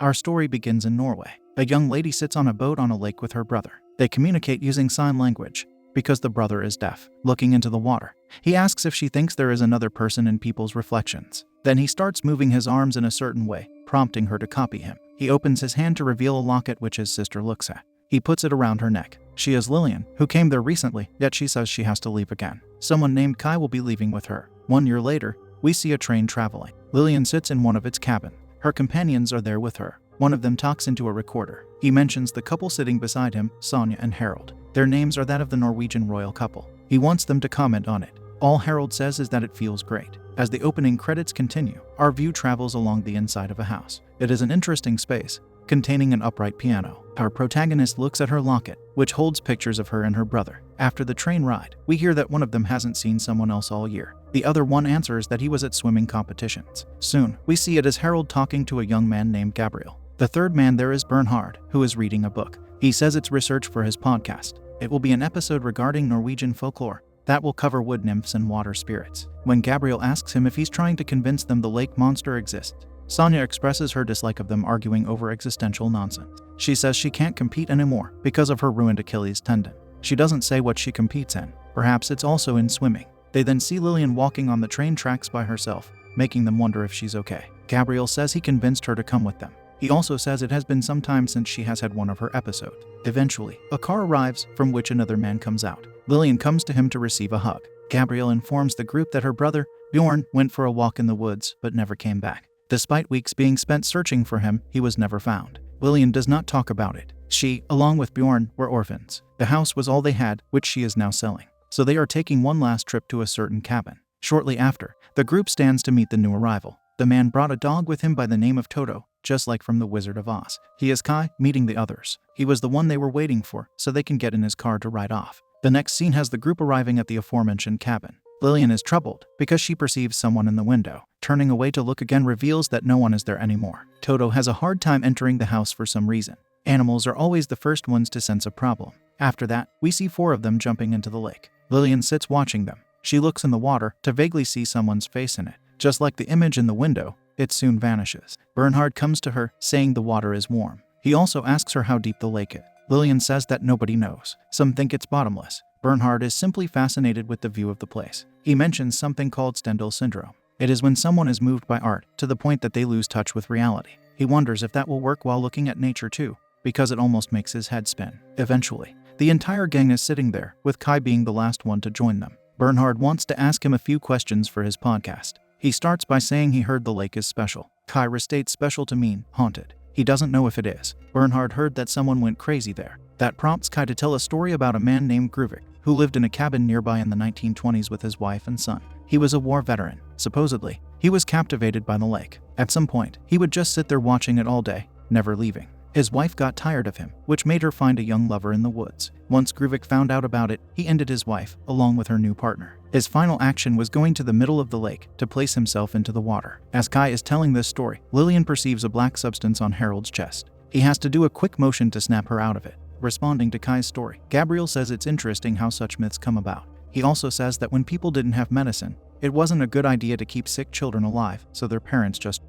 Our story begins in Norway. A young lady sits on a boat on a lake with her brother. They communicate using sign language because the brother is deaf. Looking into the water, he asks if she thinks there is another person in people's reflections. Then he starts moving his arms in a certain way, prompting her to copy him. He opens his hand to reveal a locket which his sister looks at. He puts it around her neck. She is Lillian, who came there recently, yet she says she has to leave again. Someone named Kai will be leaving with her. 1 year later, we see a train traveling. Lillian sits in one of its cabins. Her companions are there with her. One of them talks into a recorder. He mentions the couple sitting beside him, Sonia and Harold. Their names are that of the Norwegian royal couple. He wants them to comment on it. All Harold says is that it feels great. As the opening credits continue, our view travels along the inside of a house. It is an interesting space, containing an upright piano. Our protagonist looks at her locket, which holds pictures of her and her brother. After the train ride, we hear that one of them hasn't seen someone else all year. The other one answers that he was at swimming competitions. Soon, we see it as Harold talking to a young man named Gabriel. The third man there is Bernhard, who is reading a book. He says it's research for his podcast. It will be an episode regarding Norwegian folklore that will cover wood nymphs and water spirits. When Gabriel asks him if he's trying to convince them the lake monster exists, Sonia expresses her dislike of them arguing over existential nonsense. She says she can't compete anymore because of her ruined Achilles tendon. She doesn't say what she competes in. Perhaps it's also in swimming. They then see Lillian walking on the train tracks by herself, making them wonder if she's okay. Gabriel says he convinced her to come with them. He also says it has been some time since she has had one of her episodes. Eventually, a car arrives from which another man comes out. Lillian comes to him to receive a hug. Gabriel informs the group that her brother, Bjorn, went for a walk in the woods but never came back. Despite weeks being spent searching for him, he was never found. Lillian does not talk about it. She, along with Bjorn, were orphans. The house was all they had, which she is now selling. So they are taking one last trip to a certain cabin. Shortly after, the group stands to meet the new arrival. The man brought a dog with him by the name of Toto, just like from The Wizard of Oz. He is Kai, meeting the others. He was the one they were waiting for, so they can get in his car to ride off. The next scene has the group arriving at the aforementioned cabin. Lillian is troubled because she perceives someone in the window. Turning away to look again reveals that no one is there anymore. Toto has a hard time entering the house for some reason. Animals are always the first ones to sense a problem. After that, we see 4 of them jumping into the lake. Lillian sits watching them. She looks in the water to vaguely see someone's face in it. Just like the image in the window, it soon vanishes. Bernhard comes to her, saying the water is warm. He also asks her how deep the lake is. Lillian says that nobody knows. Some think it's bottomless. Bernhard is simply fascinated with the view of the place. He mentions something called Stendhal syndrome. It is when someone is moved by art to the point that they lose touch with reality. He wonders if that will work while looking at nature too, because it almost makes his head spin. Eventually, the entire gang is sitting there, with Kai being the last one to join them. Bernhard wants to ask him a few questions for his podcast. He starts by saying he heard the lake is special. Kai restates special to mean haunted. He doesn't know if it is. Bernhard heard that someone went crazy there. That prompts Kai to tell a story about a man named Gruvik, who lived in a cabin nearby in the 1920s with his wife and son. He was a war veteran. Supposedly, he was captivated by the lake. At some point, he would just sit there watching it all day, never leaving. His wife got tired of him, which made her find a young lover in the woods. Once Gruvik found out about it, he ended his wife, along with her new partner. His final action was going to the middle of the lake to place himself into the water. As Kai is telling this story, Lillian perceives a black substance on Harold's chest. He has to do a quick motion to snap her out of it. Responding to Kai's story, Gabriel says it's interesting how such myths come about. He also says that when people didn't have medicine, it wasn't a good idea to keep sick children alive, so their parents just...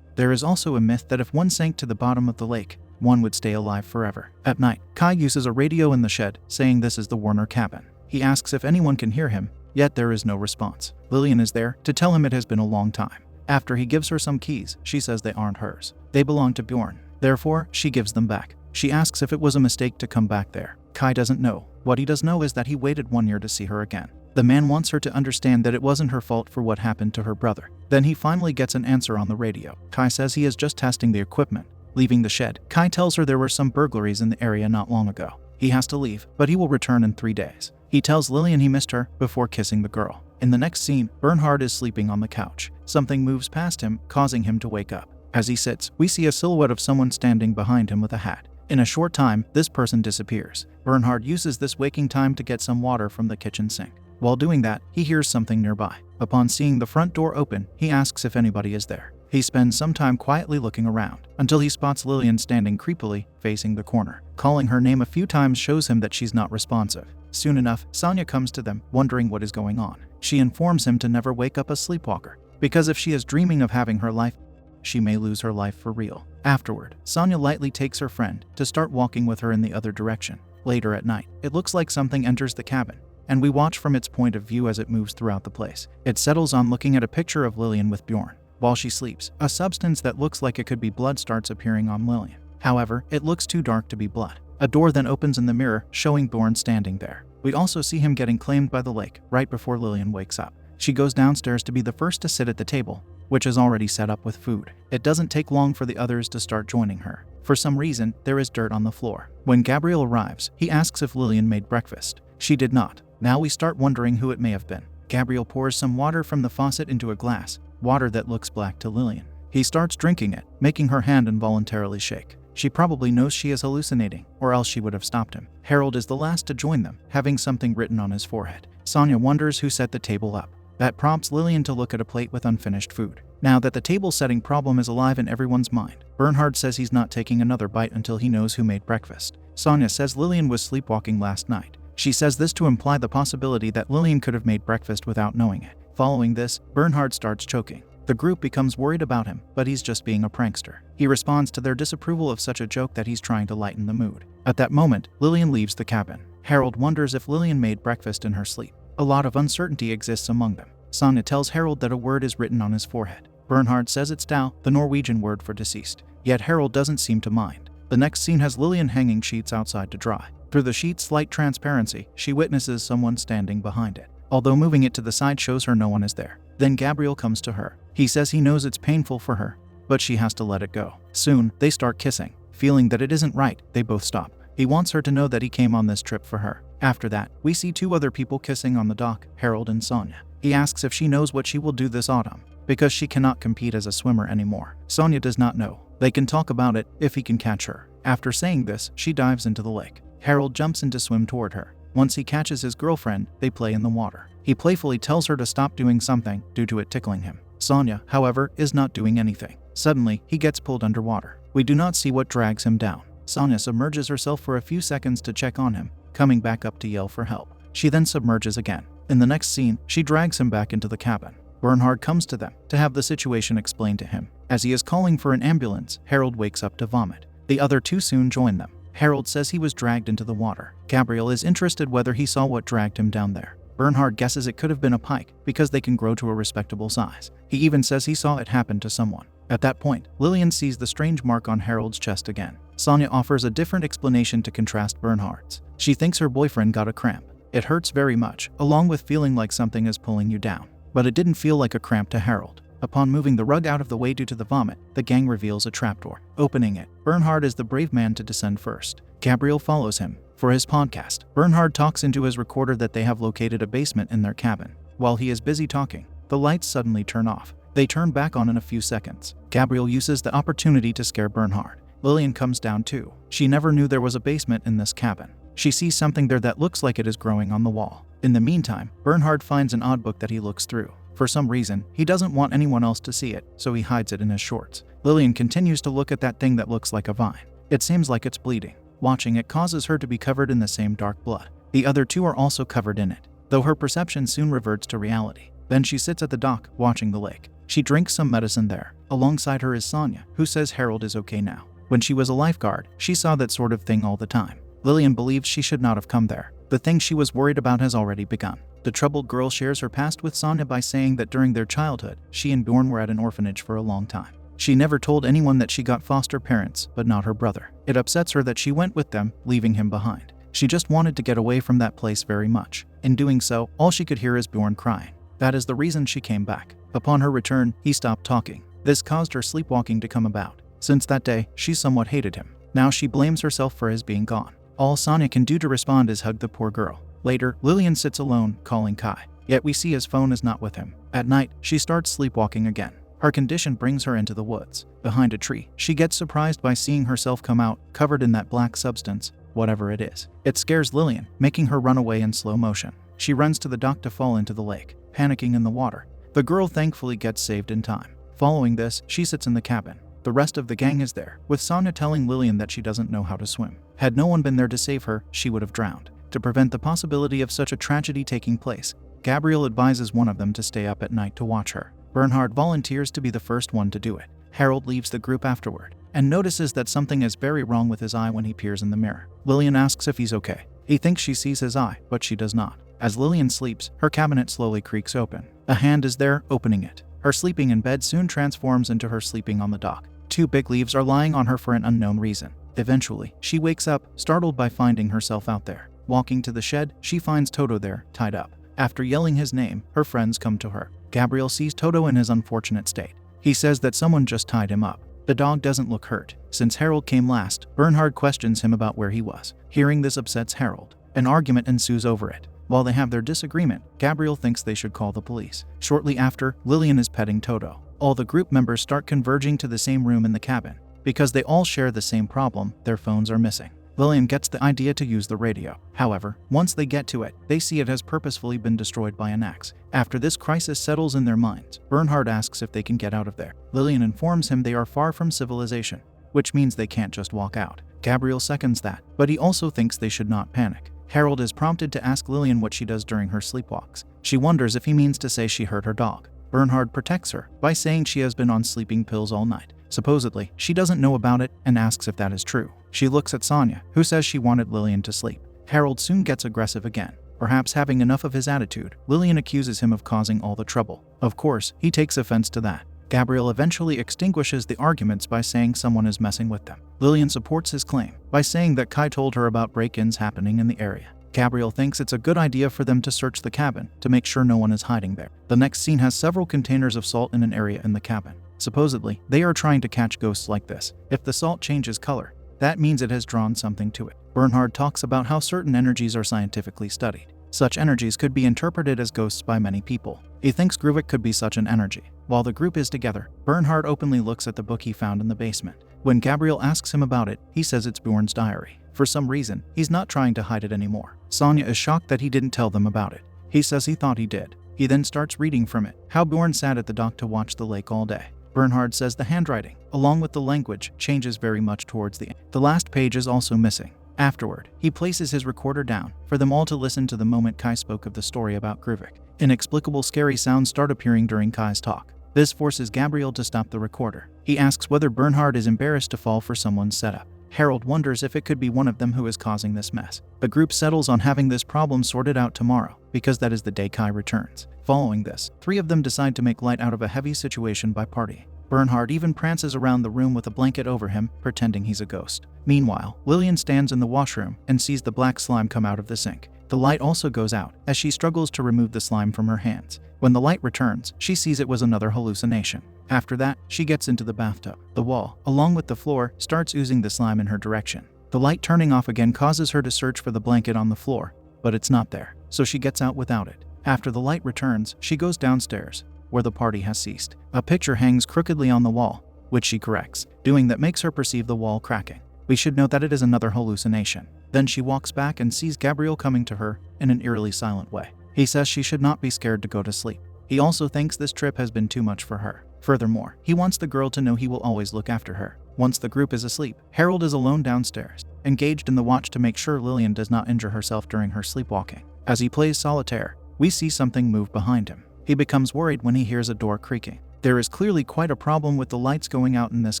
There is also a myth that if one sank to the bottom of the lake, one would stay alive forever. At night, Kai uses a radio in the shed, saying this is the Warner cabin. He asks if anyone can hear him, yet there is no response. Lillian is there to tell him it has been a long time. After he gives her some keys, she says they aren't hers. They belong to Bjorn. Therefore, she gives them back. She asks if it was a mistake to come back there. Kai doesn't know. What he does know is that he waited 1 year to see her again. The man wants her to understand that it wasn't her fault for what happened to her brother. Then he finally gets an answer on the radio. Kai says he is just testing the equipment. Leaving the shed, Kai tells her there were some burglaries in the area not long ago. He has to leave, but he will return in 3 days. He tells Lillian he missed her before kissing the girl. In the next scene, Bernhard is sleeping on the couch. Something moves past him, causing him to wake up. As he sits, we see a silhouette of someone standing behind him with a hat. In a short time, this person disappears. Bernhard uses this waking time to get some water from the kitchen sink. While doing that, he hears something nearby. Upon seeing the front door open, he asks if anybody is there. He spends some time quietly looking around, until he spots Lillian standing creepily, facing the corner. Calling her name a few times shows him that she's not responsive. Soon enough, Sonia comes to them, wondering what is going on. She informs him to never wake up a sleepwalker, because if she is dreaming of having her life, she may lose her life for real. Afterward, Sonia lightly takes her friend to start walking with her in the other direction. Later at night, it looks like something enters the cabin, and we watch from its point of view as it moves throughout the place. It settles on looking at a picture of Lillian with Bjorn. While she sleeps, a substance that looks like it could be blood starts appearing on Lillian. However, it looks too dark to be blood. A door then opens in the mirror, showing Bjorn standing there. We also see him getting claimed by the lake right before Lillian wakes up. She goes downstairs to be the first to sit at the table, which is already set up with food. It doesn't take long for the others to start joining her. For some reason, there is dirt on the floor. When Gabriel arrives, he asks if Lillian made breakfast. She did not. Now we start wondering who it may have been. Gabriel pours some water from the faucet into a glass, water that looks black to Lillian. He starts drinking it, making her hand involuntarily shake. She probably knows she is hallucinating, or else she would have stopped him. Harold is the last to join them, having something written on his forehead. Sonia wonders who set the table up. That prompts Lillian to look at a plate with unfinished food. Now that the table setting problem is alive in everyone's mind, Bernhard says he's not taking another bite until he knows who made breakfast. Sonia says Lillian was sleepwalking last night. She says this to imply the possibility that Lillian could have made breakfast without knowing it. Following this, Bernhard starts choking. The group becomes worried about him, but he's just being a prankster. He responds to their disapproval of such a joke that he's trying to lighten the mood. At that moment, Lillian leaves the cabin. Harold wonders if Lillian made breakfast in her sleep. A lot of uncertainty exists among them. Sonia tells Harold that a word is written on his forehead. Bernhard says it's Dao, the Norwegian word for deceased. Yet Harold doesn't seem to mind. The next scene has Lillian hanging sheets outside to dry. Through the sheet's slight transparency, she witnesses someone standing behind it. Although moving it to the side shows her no one is there. Then Gabriel comes to her. He says he knows it's painful for her, but she has to let it go. Soon, they start kissing. Feeling that it isn't right, they both stop. He wants her to know that he came on this trip for her. After that, we see two other people kissing on the dock, Harold and Sonia. He asks if she knows what she will do this autumn, because she cannot compete as a swimmer anymore. Sonia does not know. They can talk about it if he can catch her. After saying this, she dives into the lake. Harold jumps in to swim toward her. Once he catches his girlfriend, they play in the water. He playfully tells her to stop doing something due to it tickling him. Sonia, however, is not doing anything. Suddenly, he gets pulled underwater. We do not see what drags him down. Sonia submerges herself for a few seconds to check on him, coming back up to yell for help. She then submerges again. In the next scene, she drags him back into the cabin. Bernhard comes to them to have the situation explained to him. As he is calling for an ambulance, Harold wakes up to vomit. The other two soon join them. Harold says he was dragged into the water. Gabriel is interested whether he saw what dragged him down there. Bernhard guesses it could have been a pike because they can grow to a respectable size. He even says he saw it happen to someone. At that point, Lillian sees the strange mark on Harold's chest again. Sonia offers a different explanation to contrast Bernhard's. She thinks her boyfriend got a cramp. It hurts very much, along with feeling like something is pulling you down. But it didn't feel like a cramp to Harold. Upon moving the rug out of the way due to the vomit, the gang reveals a trapdoor. Opening it, Bernhard is the brave man to descend first. Gabriel follows him. For his podcast, Bernhard talks into his recorder that they have located a basement in their cabin. While he is busy talking, the lights suddenly turn off. They turn back on in a few seconds. Gabriel uses the opportunity to scare Bernhard. Lillian comes down too. She never knew there was a basement in this cabin. She sees something there that looks like it is growing on the wall. In the meantime, Bernhard finds an odd book that he looks through. For some reason, he doesn't want anyone else to see it, so he hides it in his shorts. Lillian continues to look at that thing that looks like a vine. It seems like it's bleeding. Watching it causes her to be covered in the same dark blood. The other two are also covered in it, though her perception soon reverts to reality. Then she sits at the dock, watching the lake. She drinks some medicine there. Alongside her is Sonia, who says Harold is okay now. When she was a lifeguard, she saw that sort of thing all the time. Lillian believes she should not have come there. The thing she was worried about has already begun. The troubled girl shares her past with Sonia by saying that during their childhood, she and Bjorn were at an orphanage for a long time. She never told anyone that she got foster parents, but not her brother. It upsets her that she went with them, leaving him behind. She just wanted to get away from that place very much. In doing so, all she could hear is Bjorn crying. That is the reason she came back. Upon her return, he stopped talking. This caused her sleepwalking to come about. Since that day, she somewhat hated him. Now she blames herself for his being gone. All Sonia can do to respond is hug the poor girl. Later, Lillian sits alone, calling Kai. Yet we see his phone is not with him. At night, she starts sleepwalking again. Her condition brings her into the woods. Behind a tree, she gets surprised by seeing herself come out, covered in that black substance, whatever it is. It scares Lillian, making her run away in slow motion. She runs to the dock to fall into the lake, panicking in the water. The girl thankfully gets saved in time. Following this, she sits in the cabin. The rest of the gang is there, with Sonia telling Lillian that she doesn't know how to swim. Had no one been there to save her, she would have drowned. To prevent the possibility of such a tragedy taking place, Gabriel advises one of them to stay up at night to watch her. Bernhard volunteers to be the first one to do it. Harold leaves the group afterward. and notices that something is very wrong with his eye when he peers in the mirror. Lillian asks if he's okay. He thinks she sees his eye, but she does not. As Lillian sleeps, her cabinet slowly creaks open. A hand is there, opening it. Her sleeping in bed soon transforms into her sleeping on the dock. 2 big leaves are lying on her for an unknown reason. Eventually, she wakes up, startled by finding herself out there. Walking to the shed, she finds Toto there, tied up. After yelling his name, her friends come to her. Gabriel sees Toto in his unfortunate state. He says that someone just tied him up. The dog doesn't look hurt. Since Harold came last, Bernhard questions him about where he was. Hearing this upsets Harold. An argument ensues over it. While they have their disagreement, Gabriel thinks they should call the police. Shortly after, Lillian is petting Toto. All the group members start converging to the same room in the cabin. Because they all share the same problem, their phones are missing. Lillian gets the idea to use the radio. However, once they get to it, they see it has purposefully been destroyed by an axe. After this crisis settles in their minds, Bernhard asks if they can get out of there. Lillian informs him they are far from civilization, which means they can't just walk out. Gabriel seconds that, but he also thinks they should not panic. Harold is prompted to ask Lillian what she does during her sleepwalks. She wonders if he means to say she hurt her dog. Bernhard protects her by saying she has been on sleeping pills all night. Supposedly, she doesn't know about it and asks if that is true. She looks at Sonia, who says she wanted Lillian to sleep. Harold soon gets aggressive again. Perhaps having enough of his attitude, Lillian accuses him of causing all the trouble. Of course, he takes offense to that. Gabriel eventually extinguishes the arguments by saying someone is messing with them. Lillian supports his claim by saying that Kai told her about break-ins happening in the area. Gabriel thinks it's a good idea for them to search the cabin to make sure no one is hiding there. The next scene has several containers of salt in an area in the cabin. Supposedly, they are trying to catch ghosts like this. If the salt changes color, that means it has drawn something to it. Bernhard talks about how certain energies are scientifically studied. Such energies could be interpreted as ghosts by many people. He thinks Gruvik could be such an energy. While the group is together, Bernhard openly looks at the book he found in the basement. When Gabriel asks him about it, he says it's Bjorn's diary. For some reason, he's not trying to hide it anymore. Sonia is shocked that he didn't tell them about it. He says he thought he did. He then starts reading from it, how Bjorn sat at the dock to watch the lake all day. Bernhard says the handwriting, along with the language, changes very much towards the end. The last page is also missing. Afterward, he places his recorder down for them all to listen to the moment Kai spoke of the story about Gruvik. Inexplicable scary sounds start appearing during Kai's talk. This forces Gabriel to stop the recorder. He asks whether Bernhard is embarrassed to fall for someone's setup. Harold wonders if it could be one of them who is causing this mess. The group settles on having this problem sorted out tomorrow, because that is the day Kai returns. Following this, 3 of them decide to make light out of a heavy situation by partying. Bernhard even prances around the room with a blanket over him, pretending he's a ghost. Meanwhile, Lillian stands in the washroom and sees the black slime come out of the sink. The light also goes out, as she struggles to remove the slime from her hands. When the light returns, she sees it was another hallucination. After that, she gets into the bathtub. The wall, along with the floor, starts oozing the slime in her direction. The light turning off again causes her to search for the blanket on the floor, but it's not there, so she gets out without it. After the light returns, she goes downstairs, where the party has ceased. A picture hangs crookedly on the wall, which she corrects. Doing that makes her perceive the wall cracking. We should note that it is another hallucination. Then she walks back and sees Gabriel coming to her in an eerily silent way. He says she should not be scared to go to sleep. He also thinks this trip has been too much for her. Furthermore, he wants the girl to know he will always look after her. Once the group is asleep, Harold is alone downstairs, engaged in the watch to make sure Lillian does not injure herself during her sleepwalking. As he plays solitaire, we see something move behind him. He becomes worried when he hears a door creaking. There is clearly quite a problem with the lights going out in this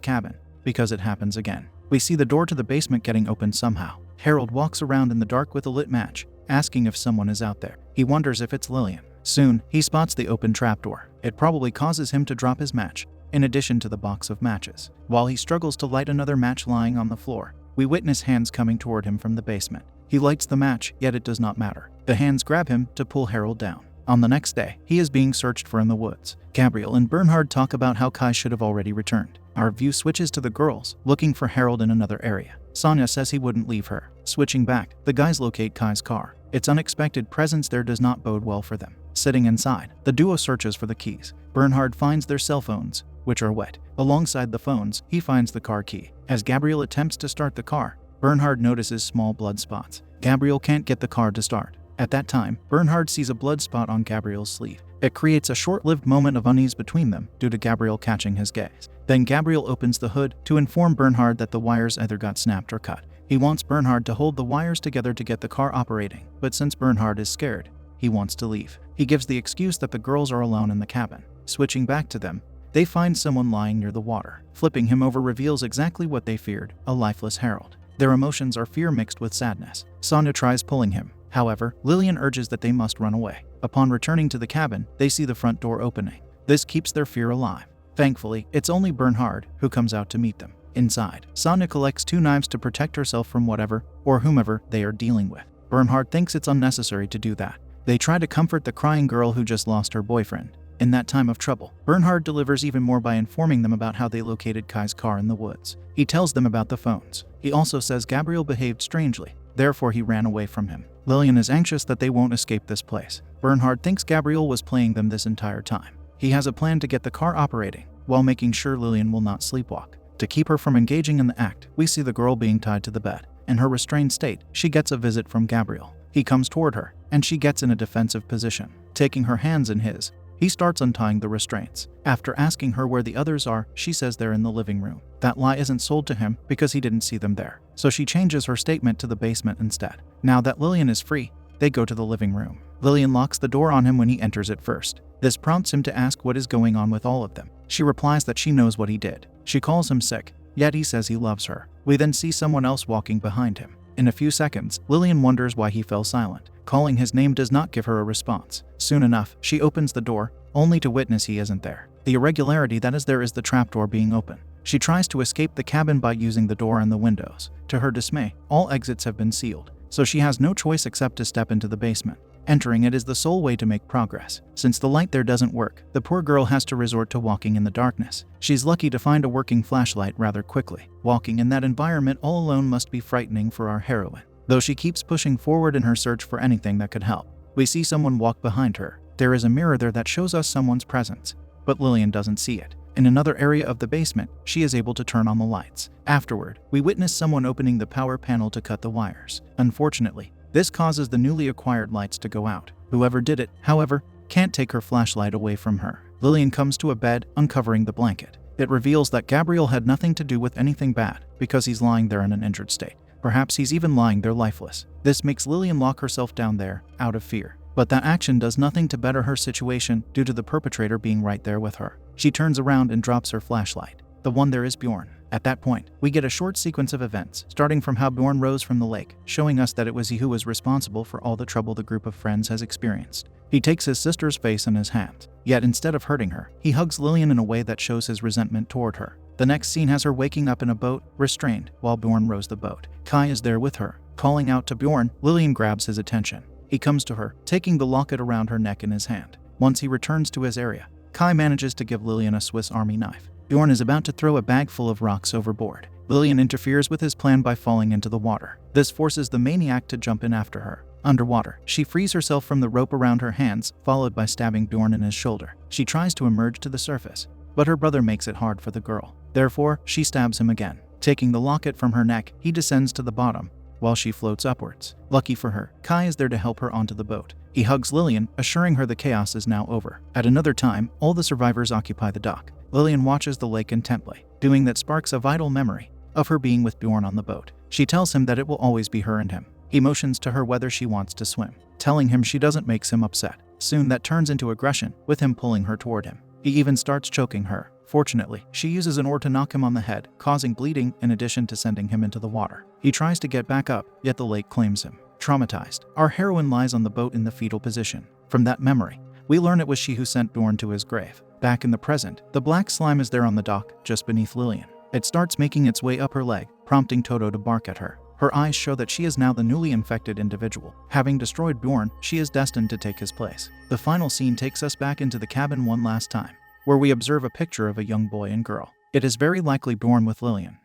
cabin, because it happens again. We see the door to the basement getting opened somehow. Harold walks around in the dark with a lit match, asking if someone is out there. He wonders if it's Lillian. Soon, he spots the open trapdoor. It probably causes him to drop his match, in addition to the box of matches. While he struggles to light another match lying on the floor, we witness hands coming toward him from the basement. He lights the match, yet it does not matter. The hands grab him to pull Harold down. On the next day, he is being searched for in the woods. Gabriel and Bernhard talk about how Kai should have already returned. Our view switches to the girls, looking for Harold in another area. Sonia says he wouldn't leave her. Switching back, the guys locate Kai's car. Its unexpected presence there does not bode well for them. Sitting inside, the duo searches for the keys. Bernhard finds their cell phones, which are wet. Alongside the phones, he finds the car key. As Gabriel attempts to start the car, Bernhard notices small blood spots. Gabriel can't get the car to start. At that time, Bernhard sees a blood spot on Gabriel's sleeve. It creates a short-lived moment of unease between them due to Gabriel catching his gaze. Then Gabriel opens the hood to inform Bernhard that the wires either got snapped or cut. He wants Bernhard to hold the wires together to get the car operating, but since Bernhard is scared, he wants to leave. He gives the excuse that the girls are alone in the cabin. Switching back to them, They find someone lying near the water. Flipping him over reveals exactly what they feared, a lifeless Harold. Their emotions are fear mixed with sadness. Sonya tries pulling him. However, Lillian urges that they must run away. Upon returning to the cabin, they see the front door opening. This keeps their fear alive. Thankfully, it's only Bernhard who comes out to meet them. Inside, Sonya collects 2 knives to protect herself from whatever or whomever they are dealing with. Bernhard thinks it's unnecessary to do that. They try to comfort the crying girl who just lost her boyfriend. In that time of trouble, Bernhard delivers even more by informing them about how they located Kai's car in the woods. He tells them about the phones. He also says Gabriel behaved strangely, therefore he ran away from him. Lillian is anxious that they won't escape this place. Bernhard thinks Gabriel was playing them this entire time. He has a plan to get the car operating, while making sure Lillian will not sleepwalk. To keep her from engaging in the act, we see the girl being tied to the bed. In her restrained state, she gets a visit from Gabriel. He comes toward her, and she gets in a defensive position. Taking her hands in his, he starts untying the restraints. After asking her where the others are, she says they're in the living room. That lie isn't sold to him because he didn't see them there. So she changes her statement to the basement instead. Now that Lillian is free, they go to the living room. Lillian locks the door on him when he enters it first. This prompts him to ask what is going on with all of them. She replies that she knows what he did. She calls him sick, yet he says he loves her. We then see someone else walking behind him. In a few seconds, Lillian wonders why he fell silent. Calling his name does not give her a response. Soon enough, she opens the door, only to witness he isn't there. The irregularity that is there is the trapdoor being open. She tries to escape the cabin by using the door and the windows. To her dismay, all exits have been sealed, so she has no choice except to step into the basement. Entering it is the sole way to make progress. Since the light there doesn't work, the poor girl has to resort to walking in the darkness. She's lucky to find a working flashlight rather quickly. Walking in that environment all alone must be frightening for our heroine, though she keeps pushing forward in her search for anything that could help. We see someone walk behind her. There is a mirror there that shows us someone's presence, but Lillian doesn't see it. In another area of the basement, she is able to turn on the lights. Afterward, we witness someone opening the power panel to cut the wires. Unfortunately, this causes the newly acquired lights to go out. Whoever did it, however, can't take her flashlight away from her. Lillian comes to a bed, uncovering the blanket. It reveals that Gabriel had nothing to do with anything bad, because he's lying there in an injured state. Perhaps he's even lying there lifeless. This makes Lillian lock herself down there, out of fear. But that action does nothing to better her situation due to the perpetrator being right there with her. She turns around and drops her flashlight. The one there is Bjorn. At that point, we get a short sequence of events, starting from how Bjorn rose from the lake, showing us that it was he who was responsible for all the trouble the group of friends has experienced. He takes his sister's face in his hands, yet instead of hurting her, he hugs Lillian in a way that shows his resentment toward her. The next scene has her waking up in a boat, restrained, while Bjorn rows the boat. Kai is there with her. Calling out to Bjorn, Lillian grabs his attention. He comes to her, taking the locket around her neck in his hand. Once he returns to his area, Kai manages to give Lillian a Swiss Army knife. Bjorn is about to throw a bag full of rocks overboard. Lillian interferes with his plan by falling into the water. This forces the maniac to jump in after her. Underwater, she frees herself from the rope around her hands, followed by stabbing Bjorn in his shoulder. She tries to emerge to the surface, but her brother makes it hard for the girl. Therefore, she stabs him again. Taking the locket from her neck, he descends to the bottom, while she floats upwards. Lucky for her, Kai is there to help her onto the boat. He hugs Lillian, assuring her the chaos is now over. At another time, all the survivors occupy the dock. Lillian watches the lake intently. Doing that sparks a vital memory of her being with Bjorn on the boat. She tells him that it will always be her and him. He motions to her whether she wants to swim. Telling him she doesn't makes him upset. Soon that turns into aggression, with him pulling her toward him. He even starts choking her. Fortunately, she uses an oar to knock him on the head, causing bleeding in addition to sending him into the water. He tries to get back up, yet the lake claims him. Traumatized, our heroine lies on the boat in the fetal position. From that memory, we learn it was she who sent Bjorn to his grave. Back in the present, the black slime is there on the dock, just beneath Lillian. It starts making its way up her leg, prompting Toto to bark at her. Her eyes show that she is now the newly infected individual. Having destroyed Bjorn, she is destined to take his place. The final scene takes us back into the cabin one last time, where we observe a picture of a young boy and girl. It is very likely Bjorn with Lillian.